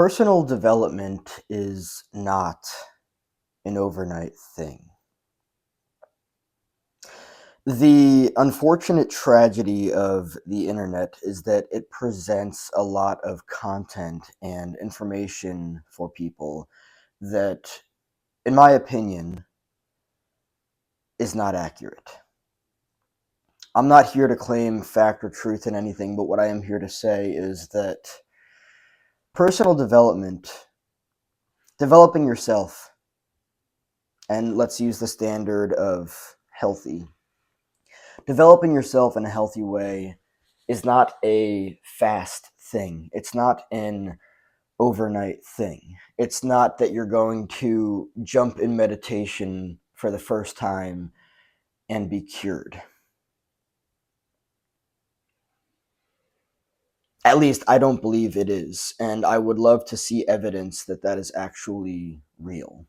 Personal development is not an overnight thing. The unfortunate tragedy of the internet is that it presents a lot of content and information for people that, in my opinion, is not accurate. I'm not here to claim fact or truth in anything, but what I am here to say is that personal development, developing yourself, and let's use the standard of healthy. Developing yourself in a healthy way is not a fast thing. It's not an overnight thing. It's not that you're going to jump in meditation for the first time and be cured. At least I don't believe it is, and I would love to see evidence that that is actually real.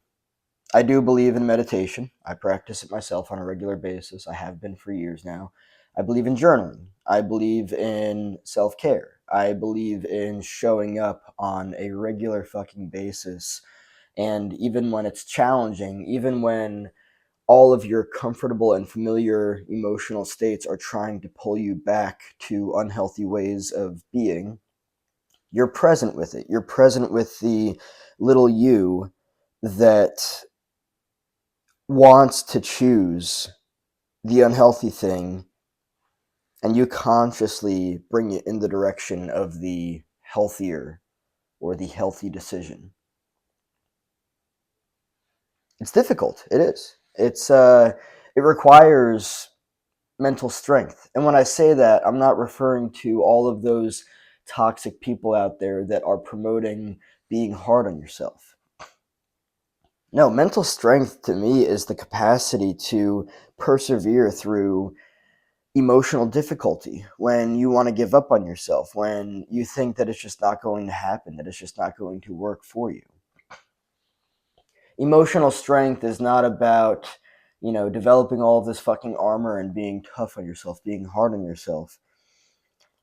I do believe in meditation. I practice it myself on a regular basis. I have been for years now. I believe in journaling. I believe in self-care. I believe in showing up on a regular fucking basis. And even when it's challenging, even when all of your comfortable and familiar emotional states are trying to pull you back to unhealthy ways of being, you're present with it. You're present with the little you that wants to choose the unhealthy thing, and you consciously bring it in the direction of the healthier or the healthy decision. It's difficult. It is. It requires mental strength. And when I say that, I'm not referring to all of those toxic people out there that are promoting being hard on yourself. No, mental strength to me is the capacity to persevere through emotional difficulty, when you want to give up on yourself, when you think that it's just not going to happen, that it's just not going to work for you. Emotional strength is not about, developing all of this fucking armor and being tough on yourself, being hard on yourself.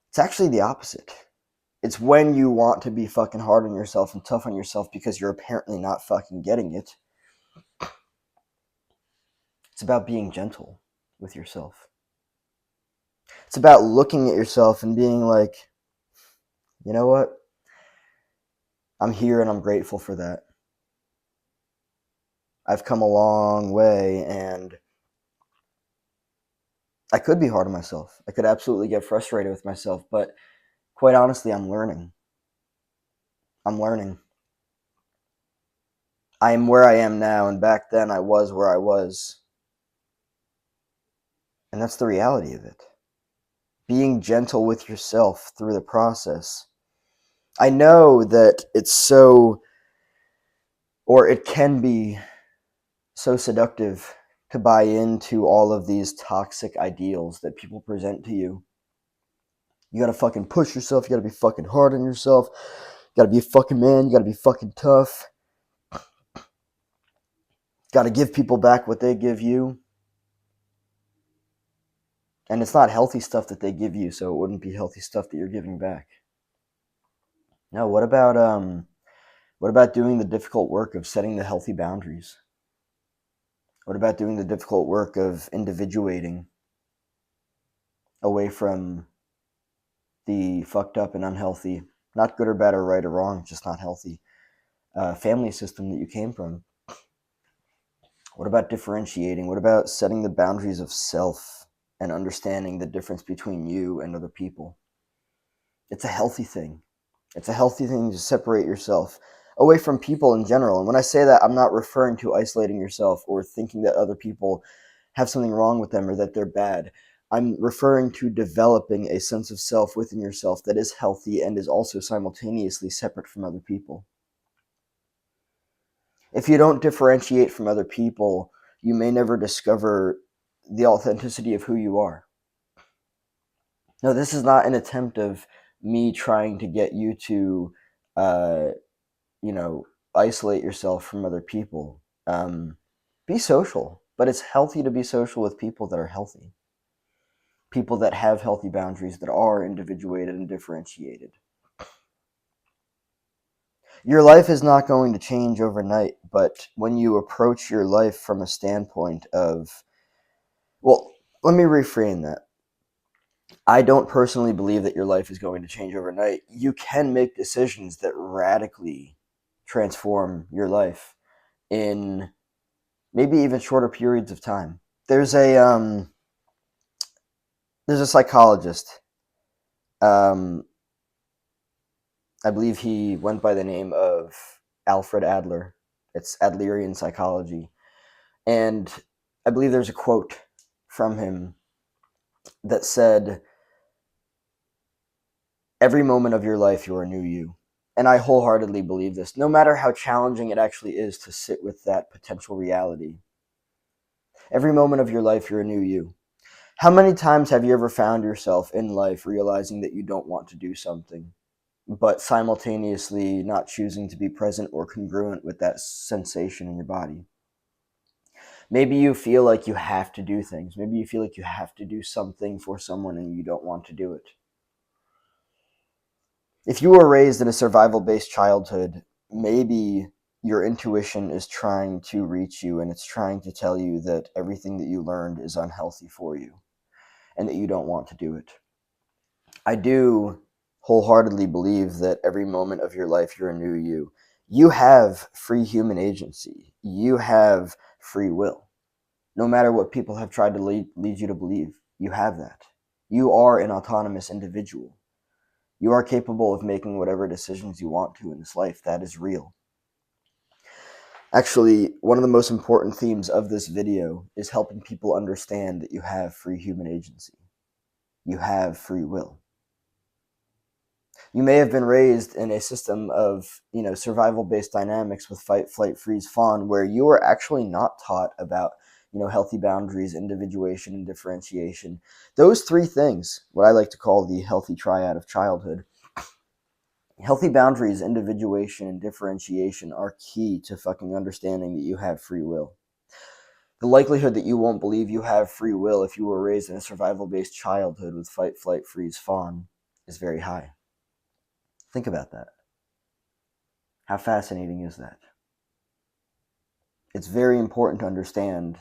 It's actually the opposite. It's when you want to be fucking hard on yourself and tough on yourself because you're apparently not fucking getting it. It's about being gentle with yourself. It's about looking at yourself and being like, you know what? I'm here and I'm grateful for that. I've come a long way, and I could be hard on myself. I could absolutely get frustrated with myself, but quite honestly, I'm learning. I'm learning. I am where I am now, and back then I was where I was. And that's the reality of it. Being gentle with yourself through the process. I know that it can be so seductive to buy into all of these toxic ideals that people present to you. You gotta fucking push yourself, you gotta be fucking hard on yourself, you gotta be a fucking man, you gotta be fucking tough. Gotta give people back what they give you. And it's not healthy stuff that they give you, so it wouldn't be healthy stuff that you're giving back. No, what about doing the difficult work of setting the healthy boundaries? What about doing the difficult work of individuating away from the fucked up and unhealthy, not good or bad or right or wrong, just not healthy, family system that you came from? What about differentiating? What about setting the boundaries of self and understanding the difference between you and other people? It's a healthy thing. It's a healthy thing to separate yourself away from people in general. And when I say that, I'm not referring to isolating yourself or thinking that other people have something wrong with them or that they're bad. I'm referring to developing a sense of self within yourself that is healthy and is also simultaneously separate from other people. If you don't differentiate from other people, you may never discover the authenticity of who you are. No, this is not an attempt of me trying to get you to, uh, isolate yourself from other people. Be social, but it's healthy to be social with people that are healthy. People that have healthy boundaries, that are individuated and differentiated. Your life is not going to change overnight, but when you approach your life from a standpoint of, well, let me reframe that. I don't personally believe that your life is going to change overnight. You can make decisions that radically transform your life in maybe even shorter periods of time. There's a psychologist. Um, I believe he went by the name of Alfred Adler. It's Adlerian psychology. And I believe there's a quote from him that said, "Every moment of your life, you're a new you." And I wholeheartedly believe this, no matter how challenging it actually is to sit with that potential reality. Every moment of your life, you're a new you. How many times have you ever found yourself in life realizing that you don't want to do something, but simultaneously not choosing to be present or congruent with that sensation in your body? Maybe you feel like you have to do things. Maybe you feel like you have to do something for someone and you don't want to do it. If you were raised in a survival-based childhood, maybe your intuition is trying to reach you and it's trying to tell you that everything that you learned is unhealthy for you and that you don't want to do it. I do wholeheartedly believe that every moment of your life you're a new you. You have free human agency. You have free will. No matter what people have tried to lead you to believe, you have that. You are an autonomous individual. You are capable of making whatever decisions you want to in this life. That is real. Actually, one of the most important themes of this video is helping people understand that you have free human agency. You have free will. You may have been raised in a system of, survival-based dynamics with fight, flight, freeze, fawn, where you are actually not taught about, healthy boundaries, individuation, and differentiation. Those three things, what I like to call the healthy triad of childhood. Healthy boundaries, individuation, and differentiation are key to fucking understanding that you have free will. The likelihood that you won't believe you have free will if you were raised in a survival-based childhood with fight, flight, freeze, fawn is very high. Think about that. How fascinating is that? It's very important to understand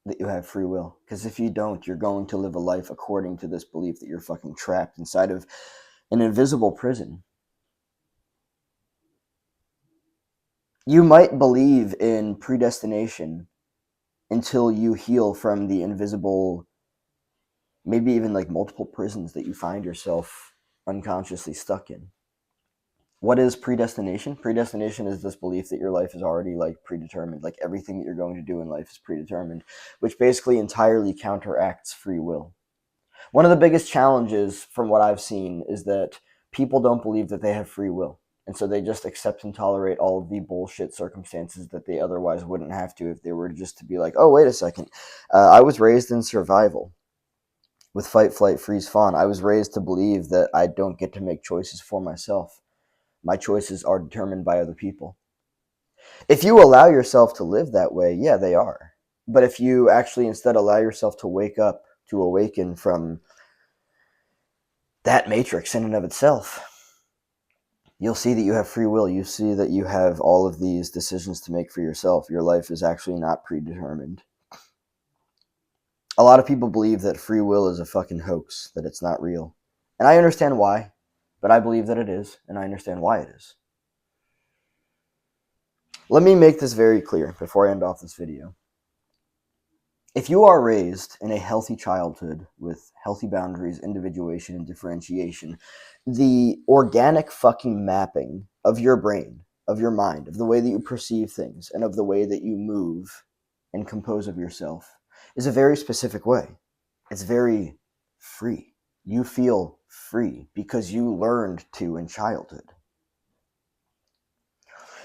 that you have free will, because if you don't, you're going to live a life according to this belief that you're fucking trapped inside of an invisible prison. You might believe in predestination until you heal from the invisible, maybe even like multiple prisons that you find yourself unconsciously stuck in. What is predestination? Predestination is this belief that your life is already like predetermined, like everything that you're going to do in life is predetermined, which basically entirely counteracts free will. One of the biggest challenges from what I've seen is that people don't believe that they have free will. And so they just accept and tolerate all of the bullshit circumstances that they otherwise wouldn't have to if they were just to be like, oh, wait a second. I was raised in survival with fight, flight, freeze, fawn. I was raised to believe that I don't get to make choices for myself. My choices are determined by other people. If you allow yourself to live that way, yeah, they are. But if you actually instead allow yourself to wake up, to awaken from that matrix in and of itself, you'll see that you have free will. You see that you have all of these decisions to make for yourself. Your life is actually not predetermined. A lot of people believe that free will is a fucking hoax, that it's not real. And I understand why, but I believe that it is, and I understand why it is. Let me make this very clear before I end off this video. If you are raised in a healthy childhood with healthy boundaries, individuation, and differentiation, the organic fucking mapping of your brain, of your mind, of the way that you perceive things, and of the way that you move and compose of yourself is a very specific way. It's very free. You feel free because you learned to in childhood.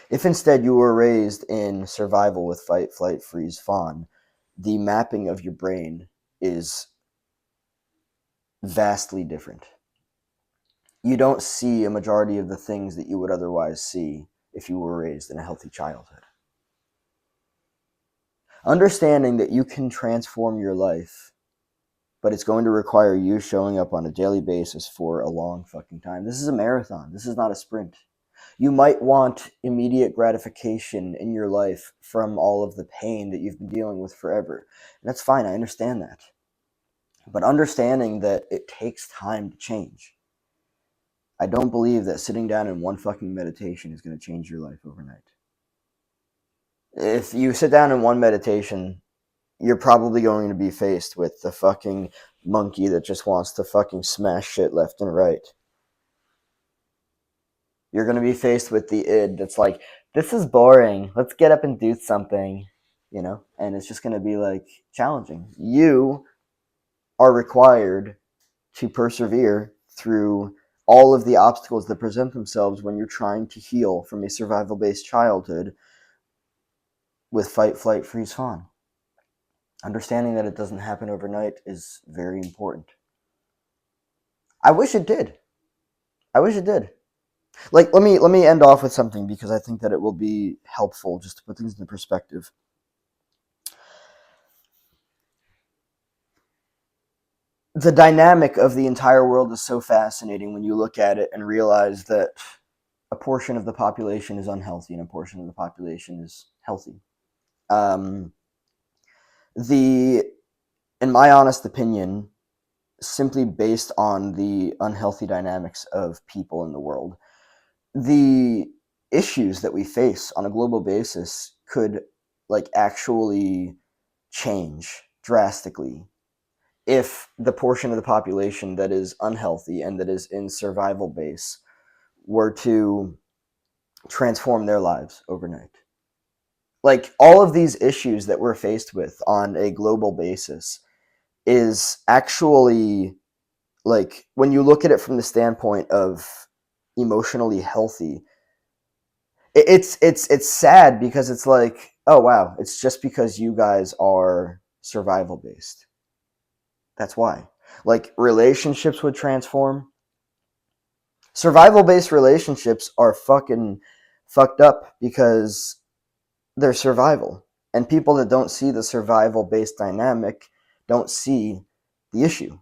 If instead you were raised in survival with fight, flight, freeze, fawn, the mapping of your brain is vastly different. You don't see a majority of the things that you would otherwise see if you were raised in a healthy childhood. Understanding that you can transform your life, but it's going to require you showing up on a daily basis for a long fucking time. This is a marathon. This is not a sprint. You might want immediate gratification in your life from all of the pain that you've been dealing with forever. And that's fine, I understand that. But understanding that it takes time to change. I don't believe that sitting down in one fucking meditation is going to change your life overnight. If you sit down in one meditation, you're probably going to be faced with the fucking monkey that just wants to fucking smash shit left and right. You're going to be faced with the id that's like, this is boring. Let's get up and do something, you know? And it's just going to be like challenging. You are required to persevere through all of the obstacles that present themselves when you're trying to heal from a survival-based childhood with fight, flight, freeze, fawn. Understanding that it doesn't happen overnight is very important. I wish it did. I wish it did. Like, let me end off with something because I think that it will be helpful just to put things into perspective. The dynamic of the entire world is so fascinating when you look at it and realize that a portion of the population is unhealthy and a portion of the population is healthy. Um, in my honest opinion, simply based on the unhealthy dynamics of people in the world, the issues that we face on a global basis could like actually change drastically if the portion of the population that is unhealthy and that is in survival base were to transform their lives overnight. Like all of these issues that we're faced with on a global basis is actually like when you look at it from the standpoint of emotionally healthy, it's sad because it's like, oh wow, it's just because you guys are survival based. That's why. Like relationships would transform. Survival based relationships are fucking fucked up because they're survival. And people that don't see the survival based dynamic don't see the issue.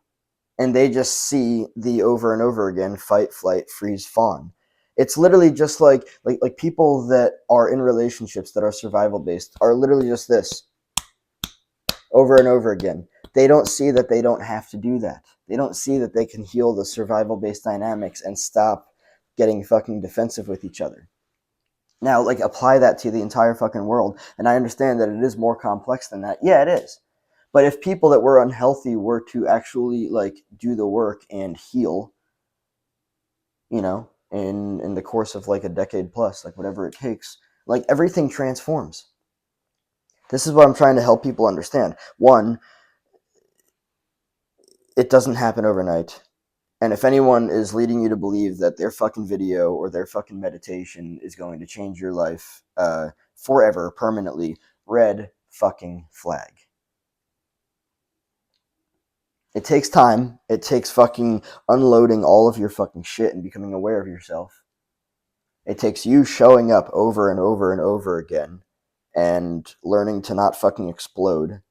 And they just see the over and over again fight, flight, freeze, fawn. It's literally just like people that are in relationships that are survival based are literally just this over and over again. They don't see that they don't have to do that. They don't see that they can heal the survival based dynamics and stop getting fucking defensive with each other. Now, like, apply that to the entire fucking world, and I understand that it is more complex than that. Yeah, it is. But if people that were unhealthy were to actually, like, do the work and heal, you know, in the course of, like, a decade plus, like, whatever it takes, like, everything transforms. This is what I'm trying to help people understand. One, it doesn't happen overnight. And if anyone is leading you to believe that their fucking video or their fucking meditation is going to change your life forever, permanently, red fucking flag. It takes time. It takes fucking unloading all of your fucking shit and becoming aware of yourself. It takes you showing up over and over and over again and learning to not fucking explode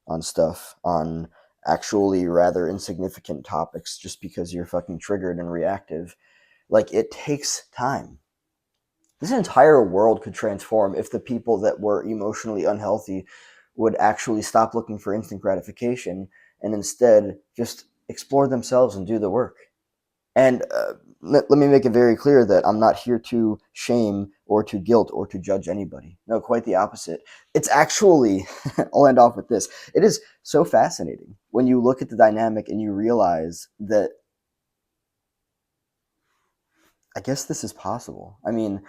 on stuff, on actually rather insignificant topics just because you're fucking triggered and reactive. Like, it takes time. This entire world could transform if the people that were emotionally unhealthy would actually stop looking for instant gratification and instead just explore themselves and do the work. And let me make it very clear that I'm not here to shame or to guilt or to judge anybody. No, quite the opposite. It's actually, I'll end off with this. It is so fascinating when you look at the dynamic and you realize that I guess this is possible. I mean,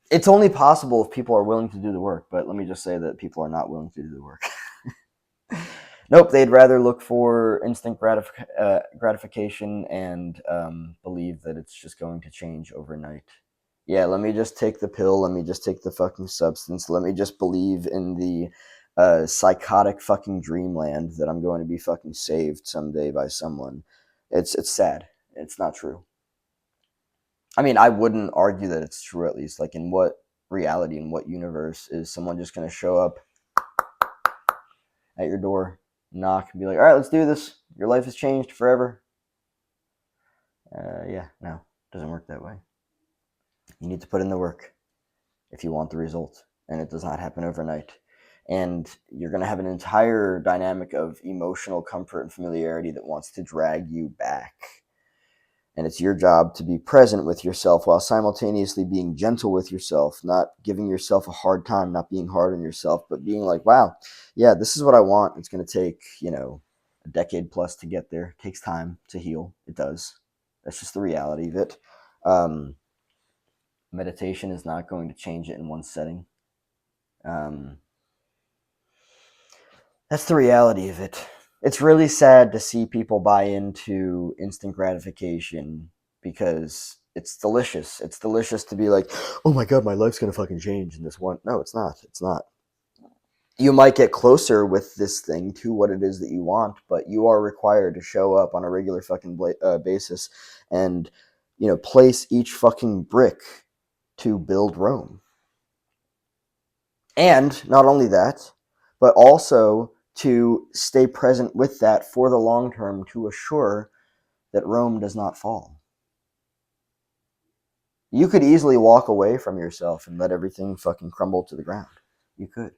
it's only possible if people are willing to do the work, but let me just say that people are not willing to do the work. Nope, they'd rather look for instant gratification and believe that it's just going to change overnight. Yeah, let me just take the pill, let me just take the fucking substance, let me just believe in the psychotic fucking dreamland that I'm going to be fucking saved someday by someone. It's sad. It's not true. I mean, I wouldn't argue that it's true, at least. Like, in what reality, in what universe is someone just going to show up at your door, knock, and be like, all right, let's do this. Your life has changed forever. Yeah, no, it doesn't work that way. You need to put in the work if you want the result, and it does not happen overnight. And you're going to have an entire dynamic of emotional comfort and familiarity that wants to drag you back. And it's your job to be present with yourself while simultaneously being gentle with yourself, not giving yourself a hard time, not being hard on yourself, but being like, wow, yeah, this is what I want. It's going to take, a decade plus to get there. It takes time to heal. It does. That's just the reality of it. Meditation is not going to change it in one setting. That's the reality of it. It's really sad to see people buy into instant gratification because it's delicious. It's delicious to be like, oh my God, my life's going to fucking change in this one. No, it's not. It's not. You might get closer with this thing to what it is that you want, but you are required to show up on a regular fucking basis and, place each fucking brick to build Rome. And not only that, but also to stay present with that for the long term to assure that Rome does not fall. You could easily walk away from yourself and let everything fucking crumble to the ground. You could.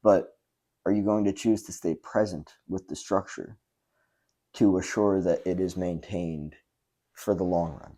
But are you going to choose to stay present with the structure to assure that it is maintained for the long run?